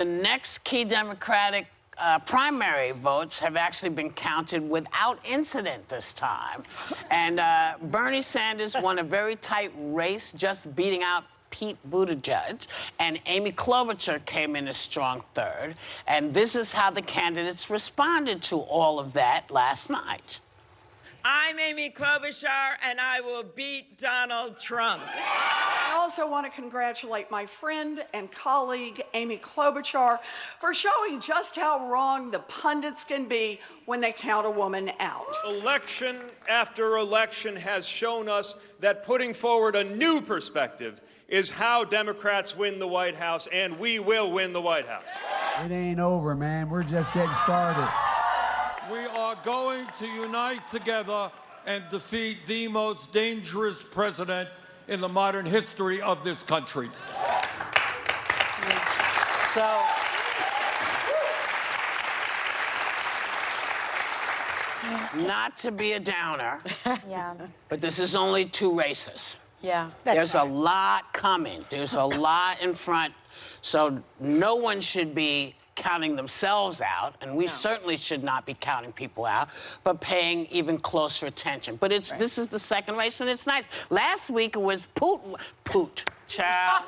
The next key Democratic primary votes have actually been counted without incident this time. And Bernie Sanders won a very tight race, just beating out Pete Buttigieg, and Amy Klobuchar came in a strong third. And this is how the candidates responded to all of that last night. I'm Amy Klobuchar, and I will beat Donald Trump. I also want to congratulate my friend and colleague, Amy Klobuchar, for showing just how wrong the pundits can be when they count a woman out. Election after election has shown us that putting forward a new perspective is how Democrats win the White House, and we will win the White House. It ain't over, man. We're just getting started. We are going to unite together and defeat the most dangerous president in the modern history of this country. So, not to be a downer, Yeah. but this is only 2 races. Yeah. There's a lot coming. There's a lot in front. So no one should be counting themselves out, and we certainly should not be counting people out, but paying even closer attention. But this is the second race, and it's nice. Last week it was child.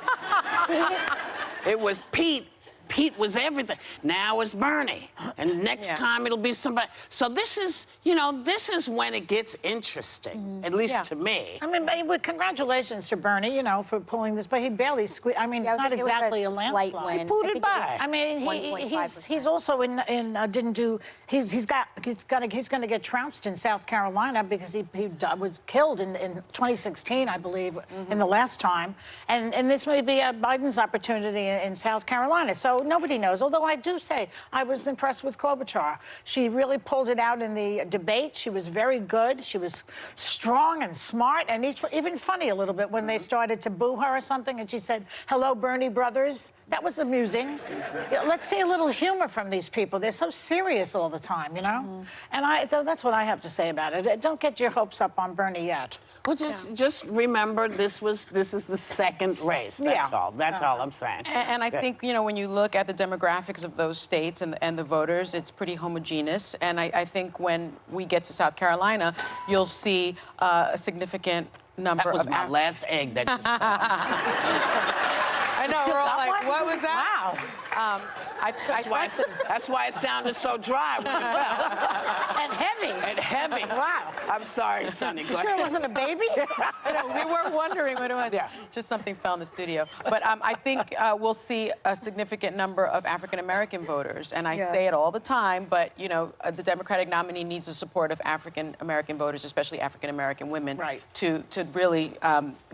It was Pete. Pete was everything. Now it's Bernie. And next time it'll be somebody. So this is, this is when it gets interesting, at least to me. I mean, but congratulations to Bernie, for pulling this, but he barely squeezed. I mean, it's not exactly a landslide. He booted by. I mean, he's also didn't do. He's going to get trounced in South Carolina because he was killed in 2016, I believe, in the last time, and this may be Biden's opportunity in South Carolina. So nobody knows. Although I do say I was impressed with Klobuchar. She really pulled it out in the debate. She was very good. She was strong and smart and even funny a little bit when they started to boo her or something, and she said, "Hello, Bernie brothers." That was amusing. Let's see a little humor from these people. They're so serious all the time, And so that's what I have to say about it. Don't get your hopes up on Bernie yet. Well, just remember this is the second race. That's all. That's all I'm saying. And I think, when you look at the demographics of those states and the voters, it's pretty homogeneous. And I think when we get to South Carolina, you'll see a significant number That was of... my last egg that just I know, we're all like, what was that? Wow. That's why it sounded so dry when it fell. And heavy. And heavy. Wow. I'm sorry, Sonny. You sure it wasn't a baby? I know, we were wondering what it was. Yeah. Just something fell in the studio. But I think we'll see a significant number of African-American voters. And I say it all the time, but, the Democratic nominee needs the support of African-American voters, especially African-American women, to really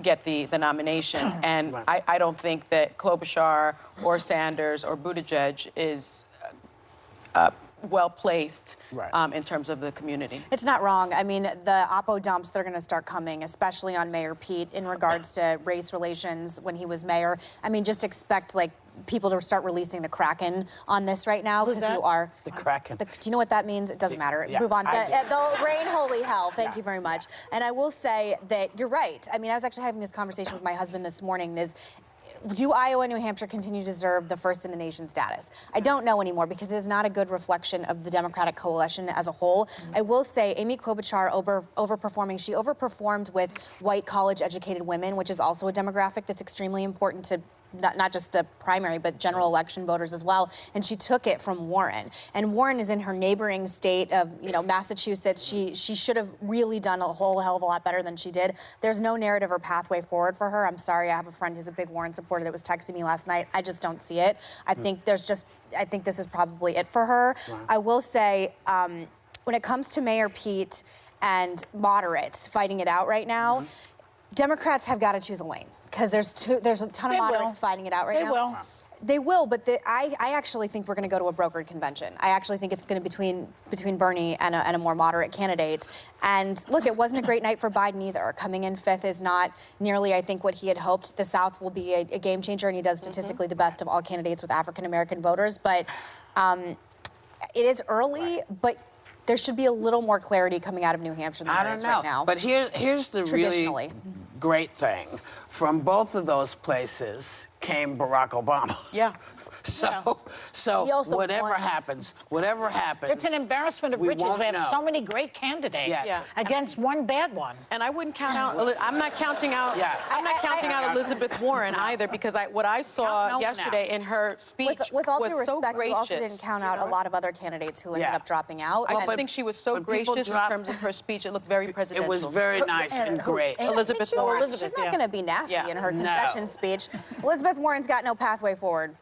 get the nomination. And I don't think that Klobuchar or Sanders or Buttigieg is well-placed in terms of the community. It's not wrong. I mean, the oppo dumps, they're going to start coming, especially on Mayor Pete in regards to race relations when he was mayor. I mean, just expect, people to start releasing the Kraken on this right now, because you are... The Kraken. Do you know what that means? It doesn't matter. Move on. The rain, holy hell. Thank you very much. And I will say that you're right. I mean, I was actually having this conversation with my husband this morning, do Iowa and New Hampshire continue to deserve the first-in-the-nation status? I don't know anymore, because it is not a good reflection of the Democratic coalition as a whole. I will say Amy Klobuchar overperforming. She overperformed with white college-educated women, which is also a demographic that's extremely important to not just the primary, but general election voters as well. And she took it from Warren. And Warren is in her neighboring state of, Massachusetts. She should have really done a whole hell of a lot better than she did. There's no narrative or pathway forward for her. I'm sorry. I have a friend who's a big Warren supporter that was texting me last night. I just don't see it. I think I think this is probably it for her. Wow. I will say, when it comes to Mayor Pete and moderates fighting it out right now, Democrats have got to choose a lane, because there's a ton of moderates fighting it out right now. They will, but I actually think we're going to go to a brokered convention. I actually think it's going to be between Bernie and a more moderate candidate. And look, it wasn't a great night for Biden either. Coming in 5th is not nearly, I think, what he had hoped. The South will be a game changer, and he does statistically the best of all candidates with African-American voters. But it is early, but there should be a little more clarity coming out of New Hampshire than there is right now. But here's the really great thing. from both of those places came Barack Obama. Yeah. So He also whatever won. happens, It's an embarrassment of riches. won't We have know. so many great candidates Yes. Yeah. against one bad one. And I wouldn't count out. I'm not counting out. Yeah. I'm not counting out Elizabeth Warren either, because what I Count no saw one yesterday out. in her speech With all was due so respect, you gracious. also didn't count out a lot of other candidates who ended Yeah. up dropping out. I just And- think she was so But people gracious in drop- terms of her speech. It looked very presidential. It was very nice and great. I mean, Elizabeth she's Warren. Not, she's not going to be nasty Yeah. in her No. concession speech. Elizabeth Warren's got no pathway forward.